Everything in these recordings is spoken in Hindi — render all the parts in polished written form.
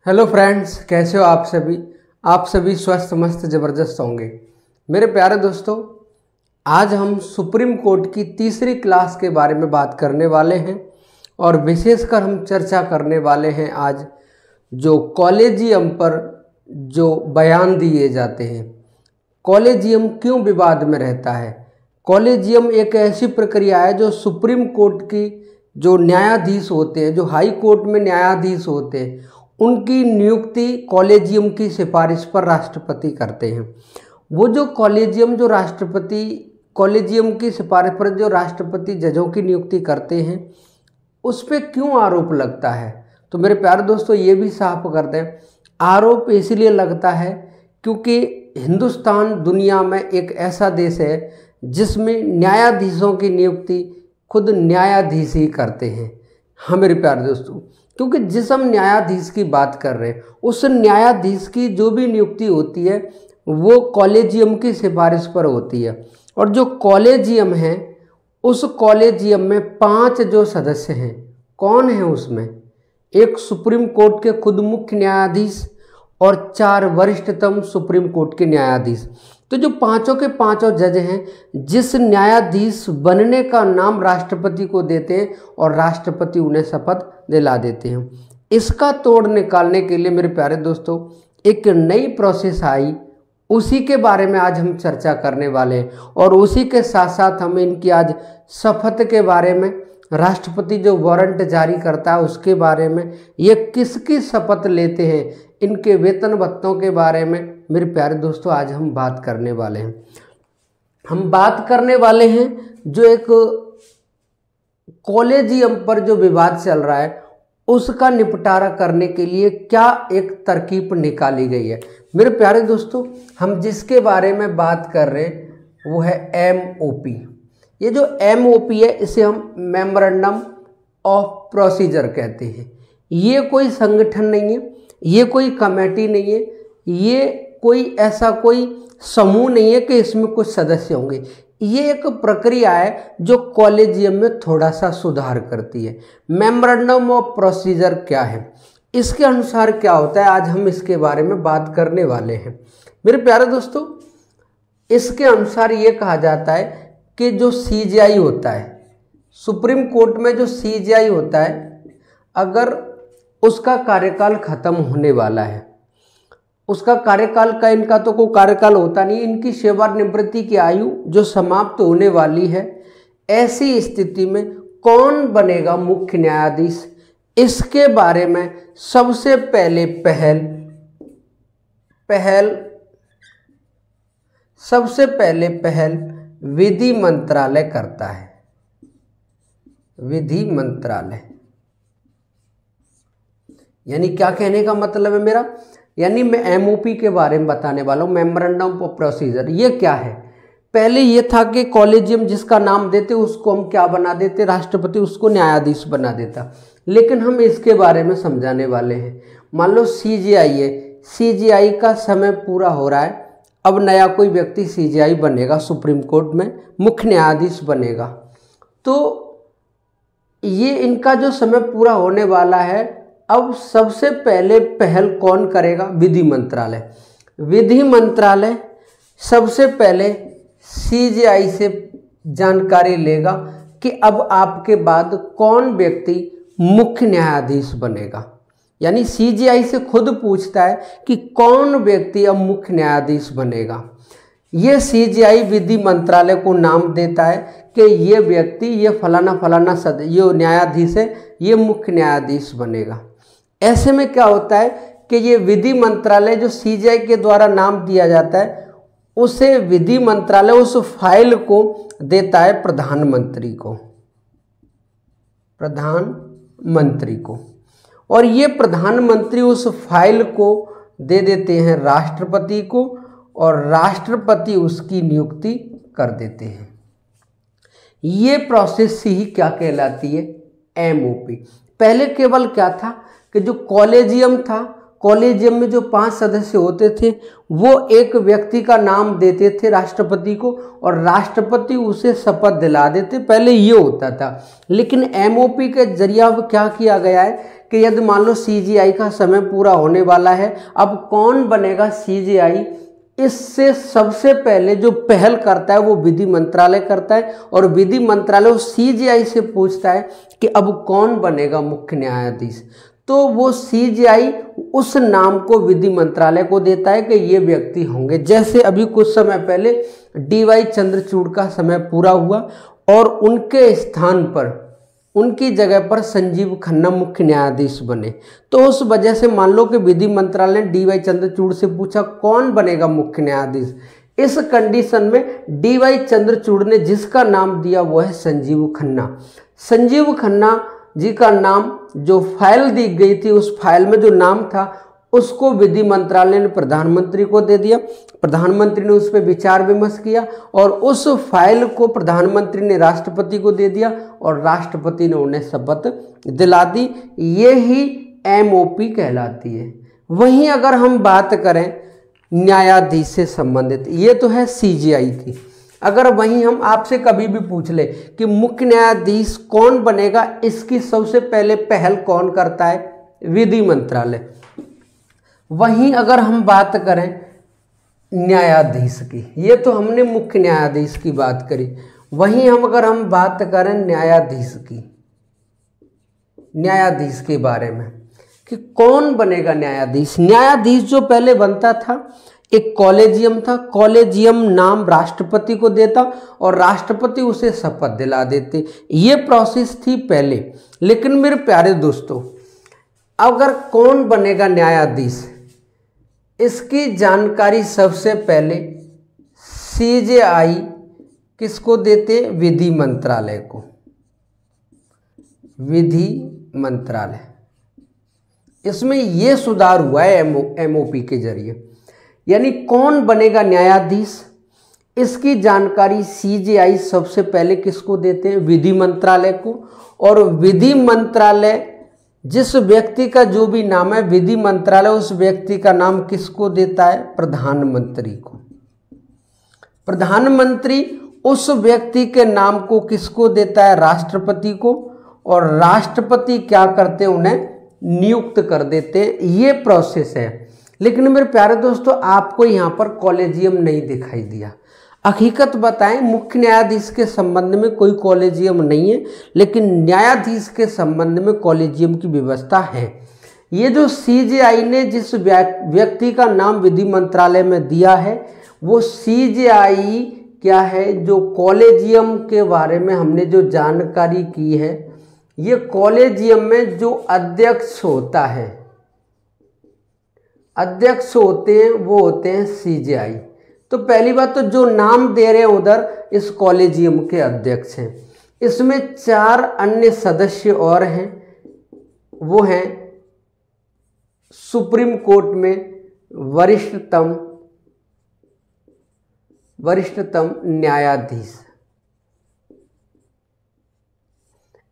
हेलो फ्रेंड्स, कैसे हो आप सभी। आप सभी स्वस्थ मस्त ज़बरदस्त होंगे। मेरे प्यारे दोस्तों, आज हम सुप्रीम कोर्ट की तीसरी क्लास के बारे में बात करने वाले हैं और विशेषकर हम चर्चा करने वाले हैं आज जो कॉलेजियम पर जो बयान दिए जाते हैं। कॉलेजियम क्यों विवाद में रहता है। कॉलेजियम एक ऐसी प्रक्रिया है जो सुप्रीम कोर्ट की जो न्यायाधीश होते हैं, जो हाई कोर्ट में न्यायाधीश होते हैं, उनकी नियुक्ति कॉलेजियम की सिफारिश पर राष्ट्रपति करते हैं। वो जो कॉलेजियम की सिफारिश पर जो राष्ट्रपति जजों की नियुक्ति करते हैं, उस पर क्यों आरोप लगता है। तो मेरे प्यारे दोस्तों, ये भी साफ कर दें, आरोप इसलिए लगता है क्योंकि हिंदुस्तान दुनिया में एक ऐसा देश है जिसमें न्यायाधीशों की नियुक्ति खुद न्यायाधीश ही करते हैं। हाँ मेरे प्यारे दोस्तों, क्योंकि जिस हम न्यायाधीश की बात कर रहे हैं, उस न्यायाधीश की जो भी नियुक्ति होती है वो कॉलेजियम की सिफारिश पर होती है। और जो कॉलेजियम है, उस कॉलेजियम में 5 जो सदस्य हैं, कौन है उसमें? एक सुप्रीम कोर्ट के खुद मुख्य न्यायाधीश और 4 वरिष्ठतम सुप्रीम कोर्ट के न्यायाधीश। तो जो पांचों के पांचों जज हैं, जिस न्यायाधीश बनने का नाम राष्ट्रपति को देते हैं और राष्ट्रपति उन्हें शपथ दिला देते हैं। इसका तोड़ निकालने के लिए मेरे प्यारे दोस्तों एक नई प्रोसेस आई, उसी के बारे में आज हम चर्चा करने वाले हैं। और उसी के साथ साथ हम इनकी आज शपथ के बारे में, राष्ट्रपति जो वारंट जारी करता है उसके बारे में, ये किसकी शपथ लेते हैं, इनके वेतन भत्तों के बारे में मेरे प्यारे दोस्तों आज हम बात करने वाले हैं। हम बात करने वाले हैं जो एक कॉलेजियम पर जो विवाद चल रहा है उसका निपटारा करने के लिए क्या एक तरकीब निकाली गई है। मेरे प्यारे दोस्तों, हम जिसके बारे में बात कर रहे हैं वो है MOP। ये जो MOP है, इसे हम मेमोरेंडम ऑफ प्रोसीजर कहते हैं। ये कोई संगठन नहीं है, ये कोई कमेटी नहीं है, ये कोई ऐसा कोई समूह नहीं है कि इसमें कुछ सदस्य होंगे। ये एक प्रक्रिया है जो कॉलेजियम में थोड़ा सा सुधार करती है। मेमोरेंडम ऑफ प्रोसीजर क्या है, इसके अनुसार क्या होता है, आज हम इसके बारे में बात करने वाले हैं। मेरे प्यारे दोस्तों, इसके अनुसार ये कहा जाता है कि जो CJI होता है, सुप्रीम कोर्ट में जो CJI होता है, अगर उसका कार्यकाल खत्म होने वाला है, उसका कार्यकाल का, इनका तो कोई कार्यकाल होता नहीं, इनकी सेवानिवृत्ति की आयु जो समाप्त होने वाली है, ऐसी स्थिति में कौन बनेगा मुख्य न्यायाधीश, इसके बारे में सबसे पहले पहल विधि मंत्रालय करता है। विधि मंत्रालय यानी क्या कहने का मतलब है मेरा, यानी मैं MOP के बारे में बताने वाला हूँ, मेमोरेंडम ऑफ प्रोसीजर। ये क्या है? पहले ये था कि कॉलेजियम जिसका नाम देते उसको हम क्या बना देते, राष्ट्रपति उसको न्यायाधीश बना देता। लेकिन हम इसके बारे में समझाने वाले हैं। मान लो CJI है, CJI का समय पूरा हो रहा है, अब नया कोई व्यक्ति CJI बनेगा, सुप्रीम कोर्ट में मुख्य न्यायाधीश बनेगा। तो ये इनका जो समय पूरा होने वाला है, अब सबसे पहले पहल कौन करेगा? विधि मंत्रालय। विधि मंत्रालय सबसे पहले CJI से जानकारी लेगा कि अब आपके बाद कौन व्यक्ति मुख्य न्यायाधीश बनेगा। यानी CJI से खुद पूछता है कि कौन व्यक्ति अब मुख्य न्यायाधीश बनेगा। ये CJI विधि मंत्रालय को नाम देता है कि ये व्यक्ति, ये फलाना ये न्यायाधीश है, ये मुख्य न्यायाधीश बनेगा। ऐसे में क्या होता है कि ये विधि मंत्रालय जो CJI के द्वारा नाम दिया जाता है, उसे विधि मंत्रालय उस फाइल को देता है प्रधानमंत्री को, और ये प्रधानमंत्री उस फाइल को दे देते हैं राष्ट्रपति को, और राष्ट्रपति उसकी नियुक्ति कर देते हैं। ये प्रोसेस ही क्या कहलाती है? MOP। पहले केवल क्या था कि जो कॉलेजियम था कॉलेजियम में जो 5 सदस्य होते थे वो एक व्यक्ति का नाम देते थे राष्ट्रपति को और राष्ट्रपति उसे शपथ दिला देते। पहले ये होता था, लेकिन एमओपी के जरिए अब क्या किया गया है कि यदि मान लो सीजीआई का समय पूरा होने वाला है, अब कौन बनेगा सीजीआई, इससे सबसे पहले जो पहल करता है वो विधि मंत्रालय करता है और विधि मंत्रालय उस सीजीआई से पूछता है कि अब कौन बनेगा मुख्य न्यायाधीश। तो वो सीजीआई उस नाम को विधि मंत्रालय को देता है कि ये व्यक्ति होंगे। जैसे अभी कुछ समय पहले डीवाई चंद्रचूड़ का समय पूरा हुआ और उनके स्थान पर, उनकी जगह पर संजीव खन्ना मुख्य न्यायाधीश बने। तो उस वजह से मान लो कि विधि मंत्रालय ने डीवाई चंद्रचूड़ से पूछा कौन बनेगा मुख्य न्यायाधीश। इस कंडीशन में डीवाई चंद्रचूड़ ने जिसका नाम दिया वो है संजीव खन्ना। संजीव खन्ना जी का नाम जो फाइल दी गई थी, उस फाइल में जो नाम था उसको विधि मंत्रालय ने प्रधानमंत्री को दे दिया। प्रधानमंत्री ने उस पर विचार विमर्श किया और उस फाइल को प्रधानमंत्री ने राष्ट्रपति को दे दिया और राष्ट्रपति ने उन्हें शपथ दिला दी। ये ही एमओपी कहलाती है। वहीं अगर हम बात करें न्यायाधीश से संबंधित, ये तो है सीजीआई की। अगर वहीं हम आपसे कभी भी पूछ ले कि मुख्य न्यायाधीश कौन बनेगा, इसकी सबसे पहले पहल कौन करता है, विधि मंत्रालय। वहीं अगर हम बात करें न्यायाधीश की, ये तो हमने मुख्य न्यायाधीश की बात करी, वहीं अगर हम बात करें न्यायाधीश की, न्यायाधीश के बारे में कि कौन बनेगा न्यायाधीश। न्यायाधीश जो पहले बनता था एक कॉलेजियम था, कॉलेजियम नाम राष्ट्रपति को देता और राष्ट्रपति उसे शपथ दिला देते। ये प्रोसेस थी पहले। लेकिन मेरे प्यारे दोस्तों, अगर कौन बनेगा न्यायाधीश, इसकी जानकारी सबसे पहले सीजीआई किसको देते, विधि मंत्रालय को। विधि मंत्रालय, इसमें यह सुधार हुआ है एमओपी के जरिए। यानी कौन बनेगा न्यायाधीश, इसकी जानकारी सीजीआई सबसे पहले किसको देते हैं, विधि मंत्रालय को। और विधि मंत्रालय जिस व्यक्ति का जो भी नाम है, विधि मंत्रालय उस व्यक्ति का नाम किसको देता है, प्रधानमंत्री को। प्रधानमंत्री उस व्यक्ति के नाम को किसको देता है, राष्ट्रपति को। और राष्ट्रपति क्या करते हैं, उन्हें नियुक्त कर देते हैं। ये प्रोसेस है। लेकिन मेरे प्यारे दोस्तों, आपको यहाँ पर कॉलेजियम नहीं दिखाई दिया। हकीकत बताएं, मुख्य न्यायाधीश के संबंध में कोई कॉलेजियम नहीं है, लेकिन न्यायाधीश के संबंध में कॉलेजियम की व्यवस्था है। ये जो सीजीआई ने जिस व्यक्ति का नाम विधि मंत्रालय में दिया है, वो सीजीआई क्या है, जो कॉलेजियम के बारे में हमने जो जानकारी की है, ये कॉलेजियम में जो अध्यक्ष होता है, अध्यक्ष होते हैं वो होते हैं सीजीआई। तो पहली बात तो जो नाम दे रहे हैं उधर इस कॉलेजियम के अध्यक्ष हैं। इसमें 4 अन्य सदस्य और हैं, वो हैं सुप्रीम कोर्ट में वरिष्ठतम न्यायाधीश।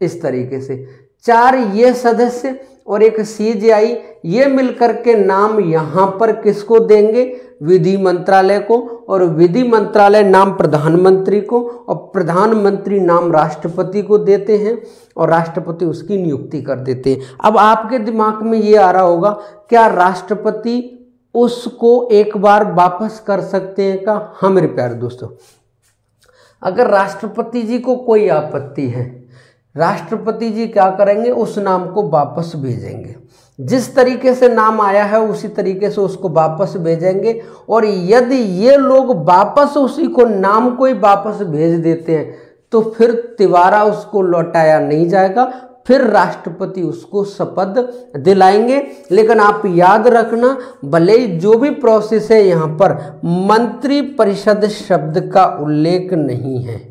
इस तरीके से 4 ये सदस्य और एक सीजीआई, ये मिलकर के नाम यहाँ पर किसको देंगे, विधि मंत्रालय को। और विधि मंत्रालय नाम प्रधानमंत्री को और प्रधानमंत्री नाम राष्ट्रपति को देते हैं और राष्ट्रपति उसकी नियुक्ति कर देते हैं। अब आपके दिमाग में ये आ रहा होगा, क्या राष्ट्रपति उसको एक बार वापस कर सकते हैं क्या? हाँ मेरे प्यारे दोस्तों, अगर राष्ट्रपति जी को कोई आपत्ति है, राष्ट्रपति जी क्या करेंगे, उस नाम को वापस भेजेंगे। जिस तरीके से नाम आया है उसी तरीके से उसको वापस भेजेंगे। और यदि ये लोग वापस उसी को नाम को ही वापस भेज देते हैं तो फिर तिबारा उसको लौटाया नहीं जाएगा, फिर राष्ट्रपति उसको शपथ दिलाएंगे। लेकिन आप याद रखना, भले ही जो भी प्रोसेस है, यहाँ पर मंत्री परिषद शब्द का उल्लेख नहीं है,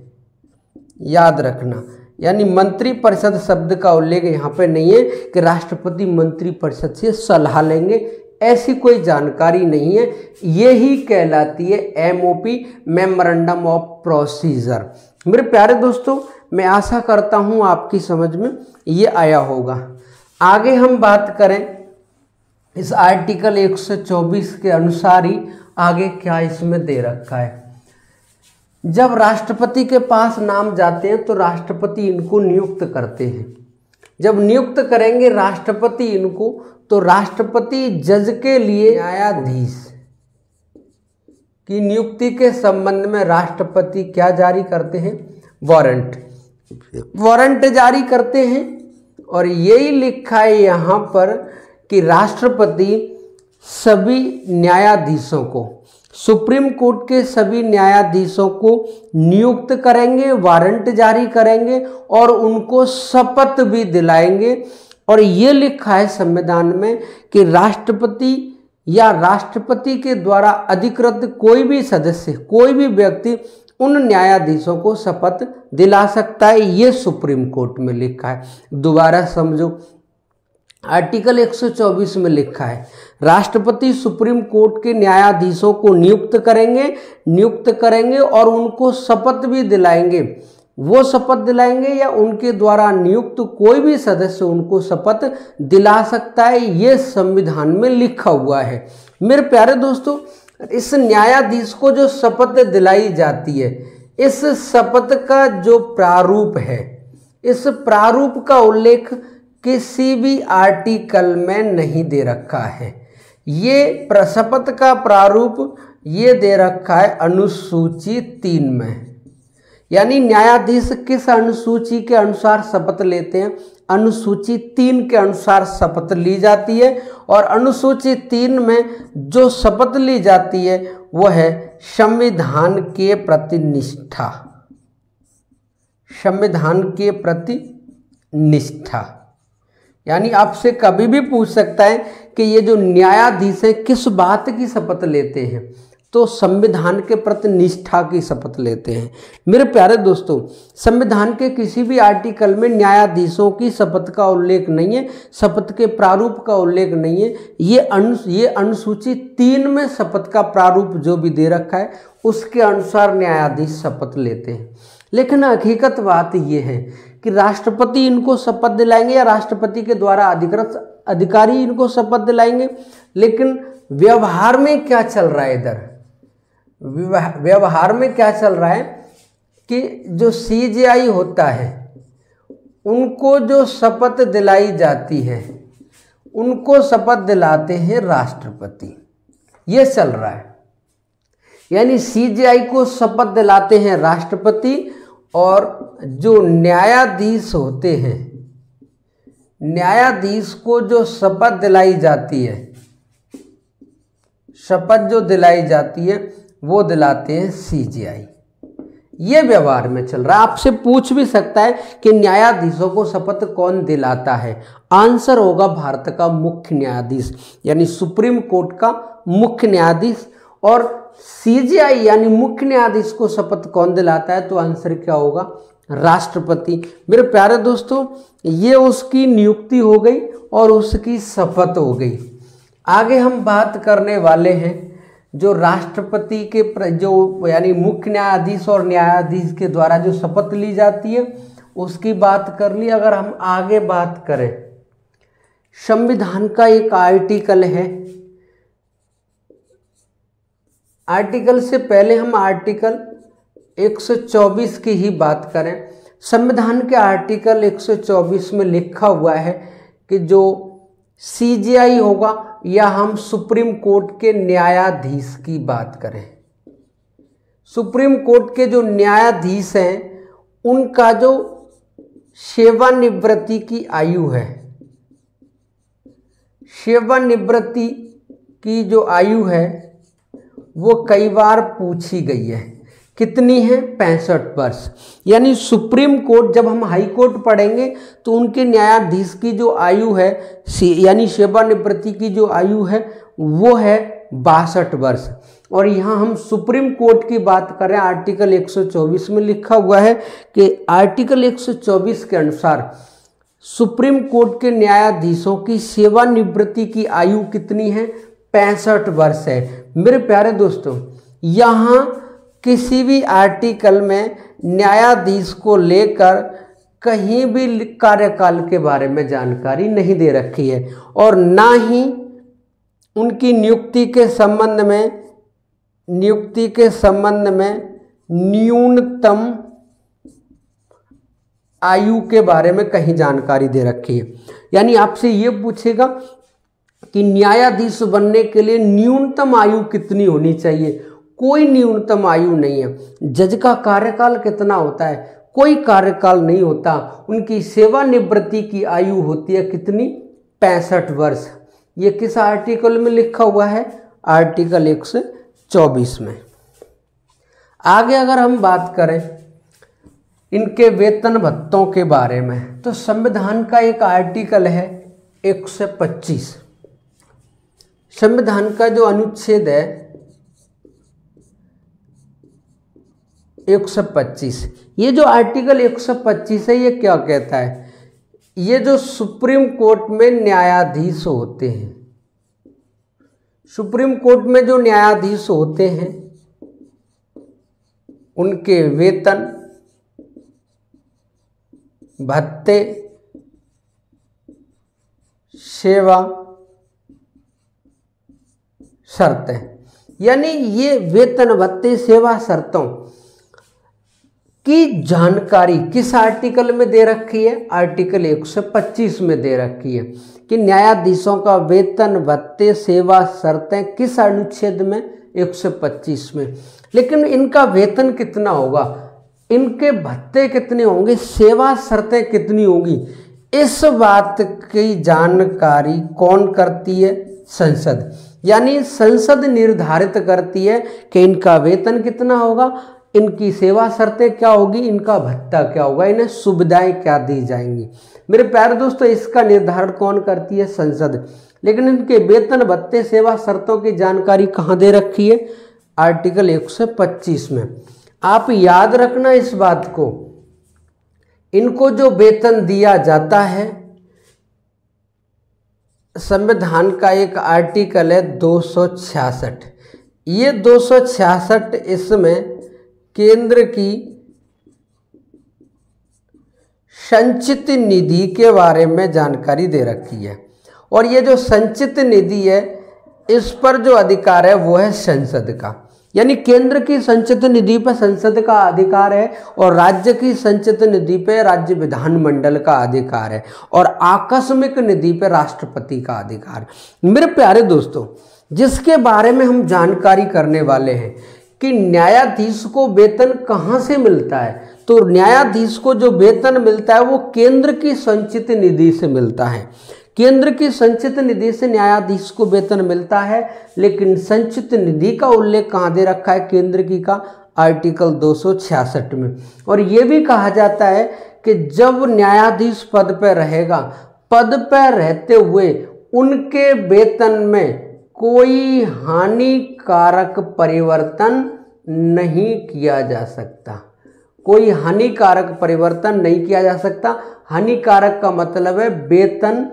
याद रखना। यानी मंत्री परिषद शब्द का उल्लेख यहाँ पे नहीं है कि राष्ट्रपति मंत्री परिषद से सलाह लेंगे, ऐसी कोई जानकारी नहीं है। ये ही कहलाती है एमओपी, मेमोरेंडम ऑफ प्रोसीजर। मेरे प्यारे दोस्तों, मैं आशा करता हूँ आपकी समझ में ये आया होगा। आगे हम बात करें इस आर्टिकल 124 के अनुसार ही आगे क्या इसमें दे रखा है। जब राष्ट्रपति के पास नाम जाते हैं तो राष्ट्रपति इनको नियुक्त करते हैं। जब नियुक्त करेंगे राष्ट्रपति इनको, तो राष्ट्रपति जज के लिए न्यायाधीश की नियुक्ति के संबंध में राष्ट्रपति क्या जारी करते हैं, वारंट जारी करते हैं। और यही लिखा है यहाँ पर कि राष्ट्रपति सभी न्यायाधीशों को, सुप्रीम कोर्ट के सभी न्यायाधीशों को नियुक्त करेंगे, वारंट जारी करेंगे और उनको शपथ भी दिलाएंगे। और ये लिखा है संविधान में कि राष्ट्रपति या राष्ट्रपति के द्वारा अधिकृत कोई भी सदस्य, कोई भी व्यक्ति उन न्यायाधीशों को शपथ दिला सकता है। ये सुप्रीम कोर्ट में लिखा है। दोबारा समझो, आर्टिकल 124 में लिखा है राष्ट्रपति सुप्रीम कोर्ट के न्यायाधीशों को नियुक्त करेंगे और उनको शपथ भी दिलाएंगे। वो शपथ दिलाएंगे या उनके द्वारा नियुक्त कोई भी सदस्य उनको शपथ दिला सकता है। ये संविधान में लिखा हुआ है। मेरे प्यारे दोस्तों, इस न्यायाधीश को जो शपथ दिलाई जाती है, इस शपथ का जो प्रारूप है, इस प्रारूप का उल्लेख किसी भी आर्टिकल में नहीं दे रखा है। ये शपथ का प्रारूप ये दे रखा है अनुसूची 3 में। यानी न्यायाधीश किस अनुसूची के अनुसार शपथ लेते हैं, अनुसूची 3 के अनुसार शपथ ली जाती है। और अनुसूची 3 में जो शपथ ली जाती है वह है संविधान के प्रति निष्ठा, संविधान के प्रति निष्ठा। यानी आपसे कभी भी पूछ सकता है कि ये जो न्यायाधीश है किस बात की शपथ लेते हैं, तो संविधान के प्रति निष्ठा की शपथ लेते हैं। मेरे प्यारे दोस्तों, संविधान के किसी भी आर्टिकल में न्यायाधीशों की शपथ का उल्लेख नहीं है, शपथ के प्रारूप का उल्लेख नहीं है। ये अनुसूची 3 में शपथ का प्रारूप जो भी दे रखा है उसके अनुसार न्यायाधीश शपथ लेते हैं। लेकिन हकीकत बात ये है कि राष्ट्रपति इनको शपथ दिलाएंगे या राष्ट्रपति के द्वारा अधिकृत अधिकारी इनको शपथ दिलाएंगे। लेकिन व्यवहार में क्या चल रहा है, इधर व्यवहार में क्या चल रहा है कि जो CJI होता है उनको जो शपथ दिलाई जाती है उनको शपथ दिलाते हैं राष्ट्रपति। ये चल रहा है। यानी CJI को शपथ दिलाते हैं राष्ट्रपति और जो न्यायाधीश होते हैं, न्यायाधीश को जो शपथ दिलाई जाती है, शपथ जो दिलाई जाती है वो दिलाते हैं CJI। ये व्यवहार में चल रहा है। आपसे पूछ भी सकता है कि न्यायाधीशों को शपथ कौन दिलाता है। आंसर होगा भारत का मुख्य न्यायाधीश, यानी सुप्रीम कोर्ट का मुख्य न्यायाधीश। और CJI यानी मुख्य न्यायाधीश को शपथ कौन दिलाता है, तो आंसर क्या होगा, राष्ट्रपति। मेरे प्यारे दोस्तों, ये उसकी नियुक्ति हो गई और उसकी शपथ हो गई। आगे हम बात करने वाले हैं जो राष्ट्रपति के जो यानी मुख्य न्यायाधीश और न्यायाधीश के द्वारा जो शपथ ली जाती है उसकी बात कर ली। अगर हम आगे बात करें, संविधान का एक आर्टिकल है, आर्टिकल से पहले हम आर्टिकल 124 की ही बात करें। संविधान के आर्टिकल 124 में लिखा हुआ है कि जो CJI होगा या हम सुप्रीम कोर्ट के न्यायाधीश की बात करें, सुप्रीम कोर्ट के जो न्यायाधीश हैं उनका जो सेवानिवृत्ति की आयु है, सेवानिवृत्ति की जो आयु है वो कई बार पूछी गई है। कितनी है, 65 वर्ष। यानी सुप्रीम कोर्ट, जब हम हाई कोर्ट पढ़ेंगे तो उनके न्यायाधीश की जो आयु है यानी सेवानिवृत्ति की जो आयु है वो है 62 वर्ष। और यहाँ हम सुप्रीम कोर्ट की बात करें, आर्टिकल 124 में लिखा हुआ है कि आर्टिकल 124 के अनुसार सुप्रीम कोर्ट के न्यायाधीशों की सेवानिवृत्ति की आयु कितनी है, 65 वर्ष है। मेरे प्यारे दोस्तों, यहाँ किसी भी आर्टिकल में न्यायाधीश को लेकर कहीं भी कार्यकाल के बारे में जानकारी नहीं दे रखी है और ना ही उनकी नियुक्ति के संबंध में न्यूनतम आयु के बारे में कहीं जानकारी दे रखी है। यानी आपसे ये पूछेगा कि न्यायाधीश बनने के लिए न्यूनतम आयु कितनी होनी चाहिए। कोई न्यूनतम आयु नहीं है। जज का कार्यकाल कितना होता है? कोई कार्यकाल नहीं होता। उनकी सेवानिवृत्ति की आयु होती है कितनी? 65 वर्ष। ये किस आर्टिकल में लिखा हुआ है? आर्टिकल 124 में। आगे अगर हम बात करें इनके वेतन भत्तों के बारे में, तो संविधान का एक आर्टिकल है 125। संविधान का जो अनुच्छेद है 125, ये जो आर्टिकल 125 है, ये क्या कहता है? ये जो सुप्रीम कोर्ट में न्यायाधीश होते हैं, सुप्रीम कोर्ट में जो न्यायाधीश होते हैं, उनके वेतन भत्ते, सेवा शर्तें, यानी ये वेतन भत्ते सेवा शर्तों की जानकारी किस आर्टिकल में दे रखी है? आर्टिकल 125 में दे रखी है कि न्यायाधीशों का वेतन भत्ते सेवा शर्तें किस अनुच्छेद में? 125 में। लेकिन इनका वेतन कितना होगा, इनके भत्ते कितने होंगे, सेवा शर्तें कितनी होंगी, इस बात की जानकारी कौन करती है? संसद। यानी संसद निर्धारित करती है कि इनका वेतन कितना होगा, इनकी सेवा शर्तें क्या होगी, इनका भत्ता क्या होगा, इन्हें सुविधाएं क्या दी जाएंगी। मेरे प्यारे दोस्तों, इसका निर्धारण कौन करती है? संसद। लेकिन इनके वेतन भत्ते सेवा शर्तों की जानकारी कहाँ दे रखी है? आर्टिकल 125 में। आप याद रखना इस बात को, इनको जो वेतन दिया जाता है, संविधान का एक आर्टिकल है 266। ये 266 इसमें केंद्र की संचित निधि के बारे में जानकारी दे रखी है। और ये जो संचित निधि है, इस पर जो अधिकार है वो है संसद का। यानी केंद्र की संचित निधि पर संसद का अधिकार है और राज्य की संचित निधि पर राज्य विधानमंडल का अधिकार है और आकस्मिक निधि पर राष्ट्रपति का अधिकार है। मेरे प्यारे दोस्तों, जिसके बारे में हम जानकारी करने वाले हैं कि न्यायाधीश को वेतन कहाँ से मिलता है, तो न्यायाधीश को जो वेतन मिलता है वो केंद्र की संचित निधि से मिलता है। केंद्र की संचित निधि से न्यायाधीश को वेतन मिलता है, लेकिन संचित निधि का उल्लेख कहाँ दे रखा है? केंद्र की का आर्टिकल 266 में। और ये भी कहा जाता है कि जब न्यायाधीश पद पर रहेगा, पद पर रहते हुए उनके वेतन में कोई हानिकारक परिवर्तन नहीं किया जा सकता। कोई हानिकारक परिवर्तन नहीं किया जा सकता। हानिकारक का मतलब है वेतन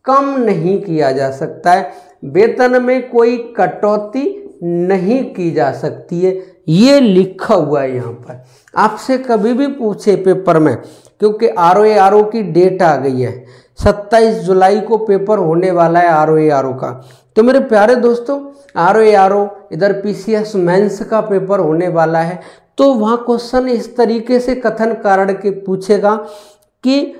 कम नहीं किया जा सकता है, वेतन में कोई कटौती नहीं की जा सकती है। ये लिखा हुआ है यहाँ पर। आपसे कभी भी पूछे पेपर में, क्योंकि ROA की डेट आ गई है, 27 जुलाई को पेपर होने वाला है ROA का। तो मेरे प्यारे दोस्तों, ROA इधर PCS मेंस का पेपर होने वाला है, तो वहाँ क्वेश्चन इस तरीके से कथन कारण के पूछेगा कि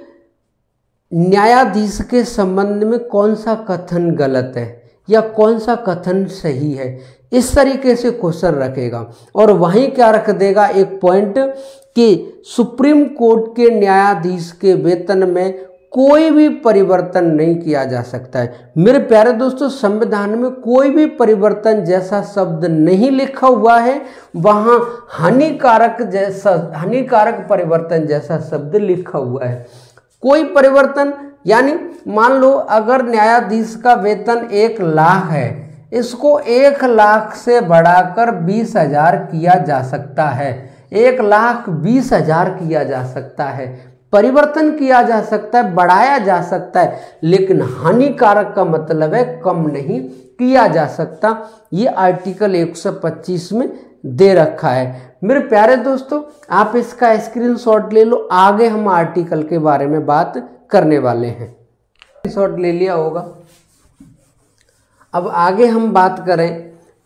न्यायाधीश के संबंध में कौन सा कथन गलत है या कौन सा कथन सही है, इस तरीके से क्वेश्चन रखेगा। और वहीं क्या रख देगा, एक पॉइंट कि सुप्रीम कोर्ट के न्यायाधीश के वेतन में कोई भी परिवर्तन नहीं किया जा सकता है। मेरे प्यारे दोस्तों, संविधान में कोई भी परिवर्तन जैसा शब्द नहीं लिखा हुआ है, वहाँ हानिकारक परिवर्तन जैसा शब्द लिखा हुआ है। कोई परिवर्तन, यानी मान लो अगर न्यायाधीश का वेतन 1 लाख है, इसको 1 लाख से बढ़ाकर 20,000 किया जा सकता है। 1,20,000 किया जा सकता है, परिवर्तन किया जा सकता है, बढ़ाया जा सकता है, लेकिन हानिकारक का मतलब है कम नहीं किया जा सकता। ये आर्टिकल 125 में दे रखा है। मेरे प्यारे दोस्तों, आप इसका स्क्रीनशॉट ले लो, आगे हम आर्टिकल के बारे में बात करने वाले हैं। स्क्रीनशॉट ले लिया होगा। अब आगे हम बात करें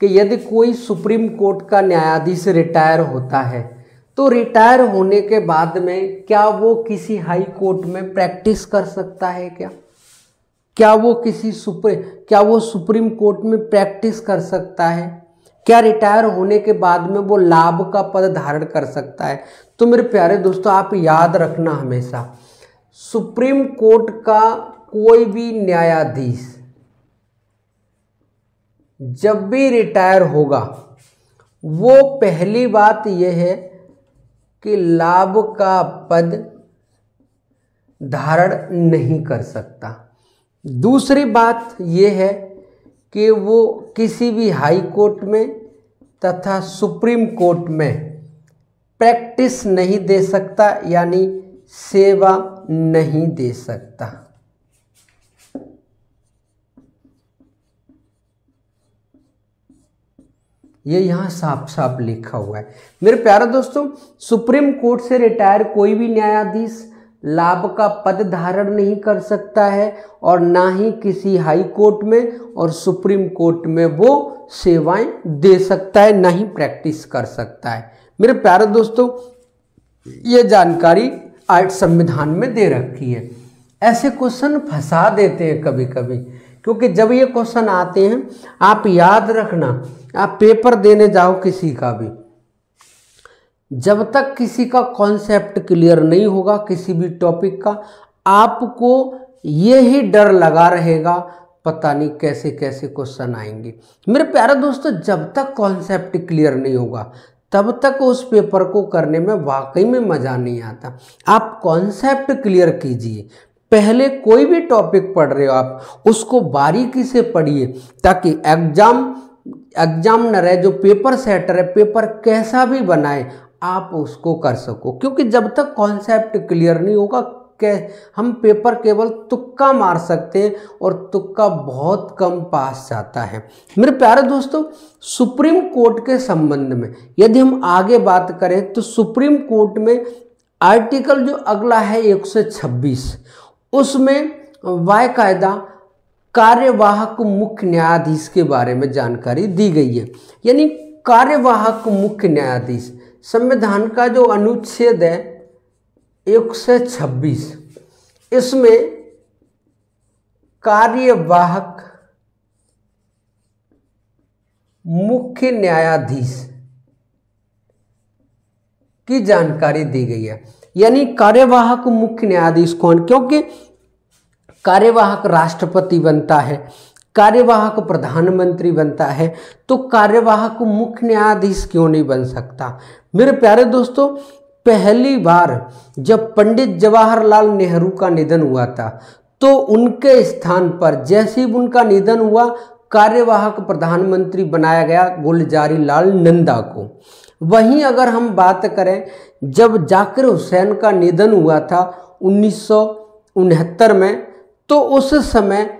कि यदि कोई सुप्रीम कोर्ट का न्यायाधीश रिटायर होता है तो रिटायर होने के बाद में क्या वो किसी हाई कोर्ट में प्रैक्टिस कर सकता है? क्या वो सुप्रीम कोर्ट में प्रैक्टिस कर सकता है? क्या रिटायर होने के बाद में वो लाभ का पद धारण कर सकता है? तो मेरे प्यारे दोस्तों, आप याद रखना हमेशा, सुप्रीम कोर्ट का कोई भी न्यायाधीश जब भी रिटायर होगा, वो पहली बात यह है कि लाभ का पद धारण नहीं कर सकता। दूसरी बात यह है कि वो किसी भी हाई कोर्ट में तथा सुप्रीम कोर्ट में प्रैक्टिस नहीं दे सकता, यानी सेवा नहीं दे सकता। ये यहाँ साफ साफ लिखा हुआ है। मेरे प्यारे दोस्तों, सुप्रीम कोर्ट से रिटायर कोई भी न्यायाधीश लाभ का पद धारण नहीं कर सकता है और ना ही किसी हाई कोर्ट में और सुप्रीम कोर्ट में वो सेवाएं दे सकता है, ना ही प्रैक्टिस कर सकता है। मेरे प्यारे दोस्तों, ये जानकारी आज संविधान में दे रखी है। ऐसे क्वेश्चन फंसा देते हैं कभी कभी, क्योंकि जब ये क्वेश्चन आते हैं, आप याद रखना, आप पेपर देने जाओ किसी का भी, जब तक किसी का कॉन्सेप्ट क्लियर नहीं होगा किसी भी टॉपिक का, आपको ये ही डर लगा रहेगा पता नहीं कैसे कैसे क्वेश्चन आएंगे। मेरे प्यारे दोस्तों, जब तक कॉन्सेप्ट क्लियर नहीं होगा तब तक उस पेपर को करने में वाकई में मज़ा नहीं आता। आप कॉन्सेप्ट क्लियर कीजिए, पहले कोई भी टॉपिक पढ़ रहे हो आप उसको बारीकी से पढ़िए, ताकि एग्जामिनर है जो पेपर सेटर है, पेपर कैसा भी बनाए आप उसको कर सको। क्योंकि जब तक कॉन्सेप्ट क्लियर नहीं होगा हम पेपर केवल तुक्का मार सकते हैं और तुक्का बहुत कम पास जाता है। मेरे प्यारे दोस्तों, सुप्रीम कोर्ट के संबंध में यदि हम आगे बात करें तो सुप्रीम कोर्ट में आर्टिकल जो अगला है 126, उसमें बाकायदा कार्यवाहक मुख्य न्यायाधीश के बारे में जानकारी दी गई है। यानी कार्यवाहक मुख्य न्यायाधीश, संविधान का जो अनुच्छेद है 126, इसमें कार्यवाहक मुख्य न्यायाधीश की जानकारी दी गई है। यानी कार्यवाहक मुख्य न्यायाधीश कौन? क्योंकि कार्यवाहक राष्ट्रपति बनता है, कार्यवाहक प्रधानमंत्री बनता है, तो कार्यवाहक मुख्य न्यायाधीश क्यों नहीं बन सकता? मेरे प्यारे दोस्तों, पहली बार जब पंडित जवाहरलाल नेहरू का निधन हुआ था तो उनके स्थान पर जैसे ही उनका निधन हुआ, कार्यवाहक प्रधानमंत्री बनाया गया गुलजारी लाल नंदा को। वहीं अगर हम बात करें, जब जाकिर हुसैन का निधन हुआ था 1969 में, तो उस समय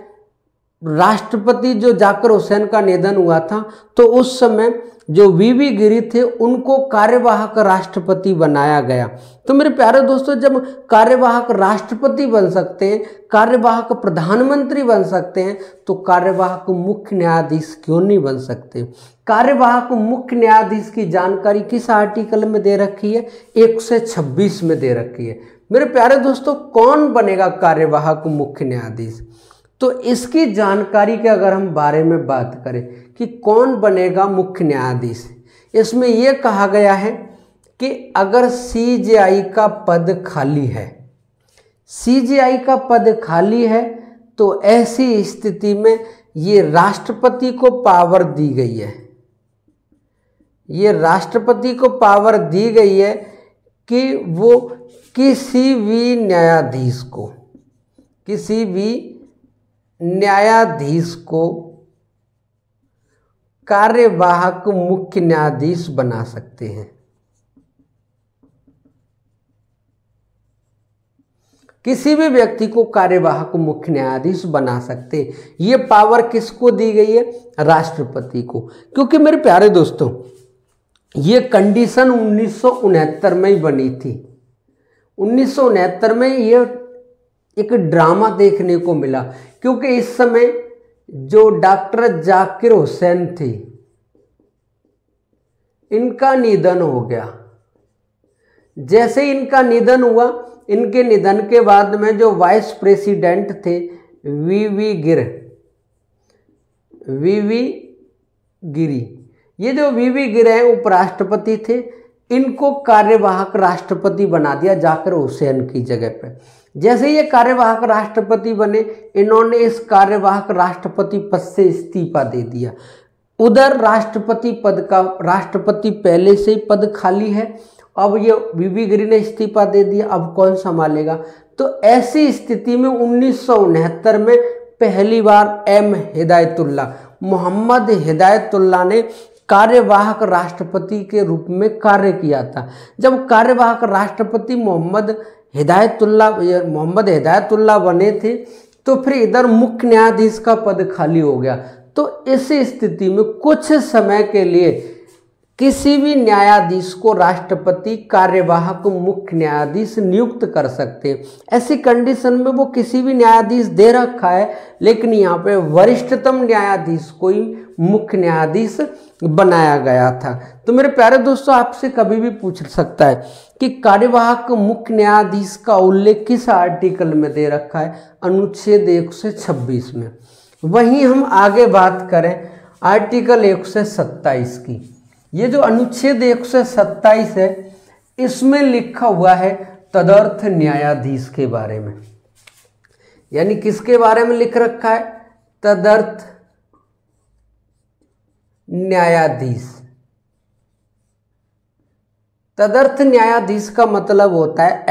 राष्ट्रपति जो जाकिर हुसैन का निधन हुआ था, तो उस समय जो वीवी गिरी थे उनको कार्यवाहक राष्ट्रपति बनाया गया। तो मेरे प्यारे दोस्तों, जब कार्यवाहक राष्ट्रपति बन सकते हैं, कार्यवाहक प्रधानमंत्री बन सकते हैं, तो कार्यवाहक मुख्य न्यायाधीश क्यों नहीं बन सकते? कार्यवाहक मुख्य न्यायाधीश की जानकारी किस आर्टिकल में दे रखी है? 126 में दे रखी है। मेरे प्यारे दोस्तों, कौन बनेगा कार्यवाहक मुख्य न्यायाधीश? तो इसकी जानकारी के अगर हम बारे में बात करें कि कौन बनेगा मुख्य न्यायाधीश, इसमें यह कहा गया है कि अगर सीजेआई का पद खाली है, सीजेआई का पद खाली है, तो ऐसी स्थिति में ये राष्ट्रपति को पावर दी गई है, ये राष्ट्रपति को पावर दी गई है कि वो किसी भी न्यायाधीश को कार्यवाहक मुख्य न्यायाधीश बना सकते हैं। किसी भी व्यक्ति को कार्यवाहक मुख्य न्यायाधीश बना सकते, ये पावर किसको दी गई है? राष्ट्रपति को। क्योंकि मेरे प्यारे दोस्तों, ये कंडीशन 1969 में ही बनी थी। 1969 में ये एक ड्रामा देखने को मिला, क्योंकि इस समय जो डॉक्टर जाकिर हुसैन थे, इनका निधन हो गया। जैसे इनका निधन हुआ, इनके निधन के बाद में जो वाइस प्रेसिडेंट थे वीवी गिरी, ये जो वीवी गिरी हैं उपराष्ट्रपति थे, इनको कार्यवाहक राष्ट्रपति बना दिया जाकिर हुसैन की जगह पे। जैसे ये कार्यवाहक राष्ट्रपति बने, इन्होंने इस कार्यवाहक राष्ट्रपति पद से इस्तीफा दे दिया। उधर राष्ट्रपति पहले से ही पद खाली है, अब ये वीवी गिरी ने इस्तीफा दे दिया, अब कौन संभालेगा। तो ऐसी स्थिति में 1969 में पहली बार मोहम्मद हिदायतुल्लाह ने कार्यवाहक राष्ट्रपति के रूप में कार्य किया था। जब कार्यवाहक राष्ट्रपति मोहम्मद हिदायतुल्लाह बने थे, तो फिर इधर मुख्य न्यायाधीश का पद खाली हो गया। तो इस स्थिति में कुछ समय के लिए किसी भी न्यायाधीश को राष्ट्रपति कार्यवाहक मुख्य न्यायाधीश नियुक्त कर सकते हैं। ऐसी कंडीशन में वो किसी भी न्यायाधीश दे रखा है, लेकिन यहाँ पे वरिष्ठतम न्यायाधीश को ही मुख्य न्यायाधीश बनाया गया था। तो मेरे प्यारे दोस्तों, आपसे कभी भी पूछ सकता है कि कार्यवाहक मुख्य न्यायाधीश का उल्लेख किस आर्टिकल में दे रखा है? अनुच्छेद 126 में। वहीं हम आगे बात करें आर्टिकल 127 की। ये जो अनुच्छेद 127 है, इसमें लिखा हुआ है तदर्थ न्यायाधीश के बारे में। यानी किसके बारे में लिख रखा है? तदर्थ न्यायाधीश। तदर्थ न्यायाधीश का मतलब होता है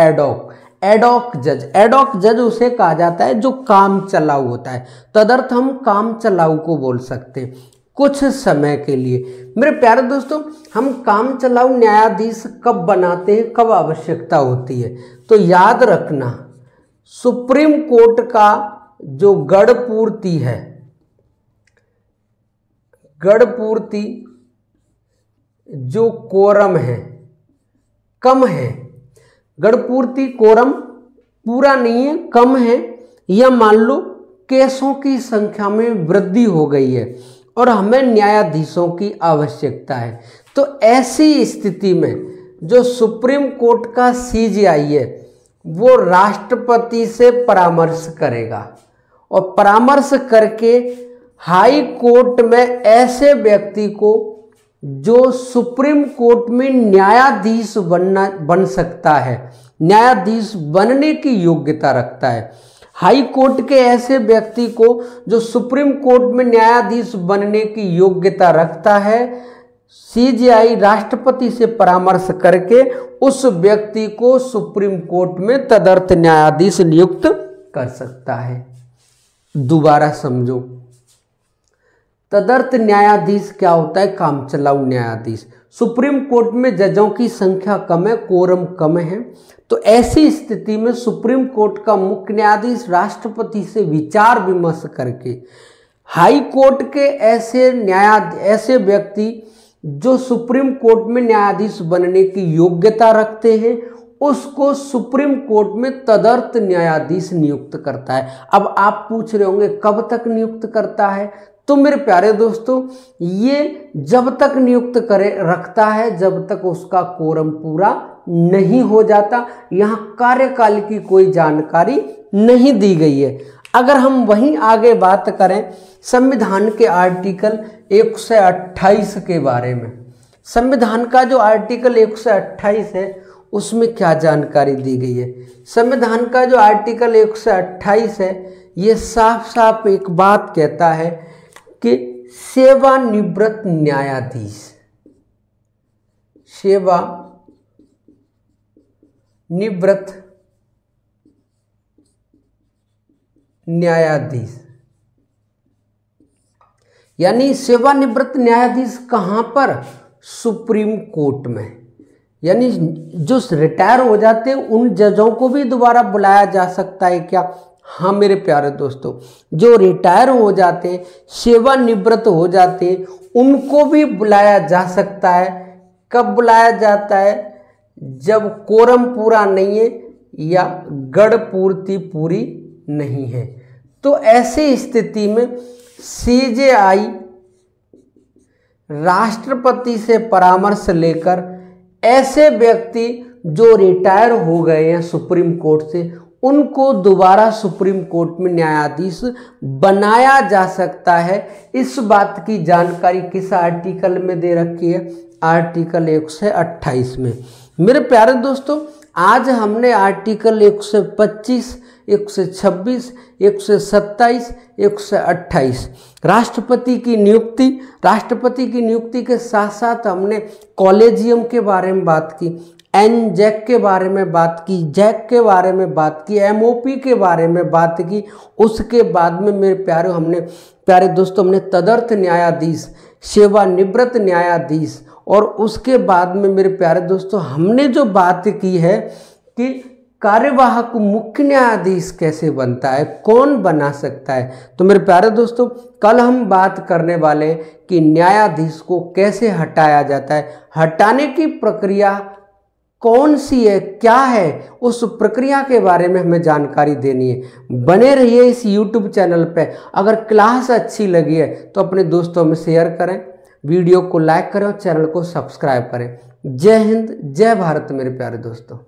एडॉक जज। एडॉक जज उसे कहा जाता है जो काम चलाऊ होता है। तदर्थ हम काम चलाऊ को बोल सकते हैं कुछ समय के लिए। मेरे प्यारे दोस्तों, हम काम चलाऊ न्यायाधीश कब बनाते हैं, कब आवश्यकता होती है? तो याद रखना, सुप्रीम कोर्ट का जो गढ़पूर्ति है, गढ़पूर्ति जो कोरम है, कम है। गढ़पूर्ति कोरम पूरा नहीं है, कम है, या मान लो केसों की संख्या में वृद्धि हो गई है और हमें न्यायाधीशों की आवश्यकता है। तो ऐसी स्थिति में जो सुप्रीम कोर्ट का सीजीआई है, वो राष्ट्रपति से परामर्श करेगा और परामर्श करके हाई कोर्ट में ऐसे व्यक्ति को जो सुप्रीम कोर्ट में न्यायाधीश बन सकता है, न्यायाधीश बनने की योग्यता रखता है, हाई कोर्ट के ऐसे व्यक्ति को जो सुप्रीम कोर्ट में न्यायाधीश बनने की योग्यता रखता है, सीजीआई राष्ट्रपति से परामर्श करके उस व्यक्ति को सुप्रीम कोर्ट में तदर्थ न्यायाधीश नियुक्त कर सकता है। दोबारा समझो, तदर्थ न्यायाधीश क्या होता है? काम चलाऊ न्यायाधीश। सुप्रीम कोर्ट में जजों की संख्या कम है, कोरम कम है, तो ऐसी स्थिति में सुप्रीम कोर्ट का मुख्य न्यायाधीश राष्ट्रपति से विचार विमर्श करके हाई कोर्ट के ऐसे व्यक्ति जो सुप्रीम कोर्ट में न्यायाधीश बनने की योग्यता रखते हैं, उसको सुप्रीम कोर्ट में तदर्थ न्यायाधीश नियुक्त करता है। अब आप पूछ रहे होंगे कब तक नियुक्त करता है? तो मेरे प्यारे दोस्तों, ये जब तक नियुक्त रखता है जब तक उसका कोरम पूरा नहीं हो जाता। यहाँ कार्यकाल की कोई जानकारी नहीं दी गई है। अगर हम वहीं आगे बात करें संविधान के आर्टिकल 128 के बारे में, संविधान का जो आर्टिकल 128 है उसमें क्या जानकारी दी गई है? संविधान का जो आर्टिकल 128 है, ये साफ साफ एक बात कहता है कि सेवानिवृत्त न्यायाधीश, सेवानिवृत्त न्यायाधीश, यानी सेवानिवृत्त न्यायाधीश कहाँ पर? सुप्रीम कोर्ट में। यानी जो रिटायर हो जाते हैं उन जजों को भी दोबारा बुलाया जा सकता है क्या? हाँ मेरे प्यारे दोस्तों, जो रिटायर हो जाते हैं, सेवानिवृत्त हो जाते हैं, उनको भी बुलाया जा सकता है। कब बुलाया जाता है? जब कोरम पूरा नहीं है या गढ़पूर्ति पूरी नहीं है। तो ऐसी स्थिति में CJI राष्ट्रपति से परामर्श लेकर ऐसे व्यक्ति जो रिटायर हो गए हैं सुप्रीम कोर्ट से, उनको दोबारा सुप्रीम कोर्ट में न्यायाधीश बनाया जा सकता है। इस बात की जानकारी किस आर्टिकल में दे रखी है? आर्टिकल 128 में। मेरे प्यारे दोस्तों, आज हमने आर्टिकल 125, 126, 127, 128 राष्ट्रपति की नियुक्ति के साथ साथ हमने कॉलेजियम के बारे में बात की, एनजैक के बारे में बात की, जैक के बारे में बात की, एमओपी के बारे में बात की। उसके बाद में मेरे प्यारे दोस्तों हमने तदर्थ न्यायाधीश, सेवानिवृत्त न्यायाधीश, और उसके बाद में मेरे प्यारे दोस्तों हमने जो बात की है कि कार्यवाहक मुख्य न्यायाधीश कैसे बनता है, कौन बना सकता है। तो मेरे प्यारे दोस्तों कल हम बात करने वाले हैं कि न्यायाधीश को कैसे हटाया जाता है, हटाने की प्रक्रिया कौन सी है, क्या है, उस प्रक्रिया के बारे में हमें जानकारी देनी है। बने रहिए इस YouTube चैनल पे। अगर क्लास अच्छी लगी है तो अपने दोस्तों में शेयर करें, वीडियो को लाइक करें और चैनल को सब्सक्राइब करें। जय हिंद, जय भारत मेरे प्यारे दोस्तों।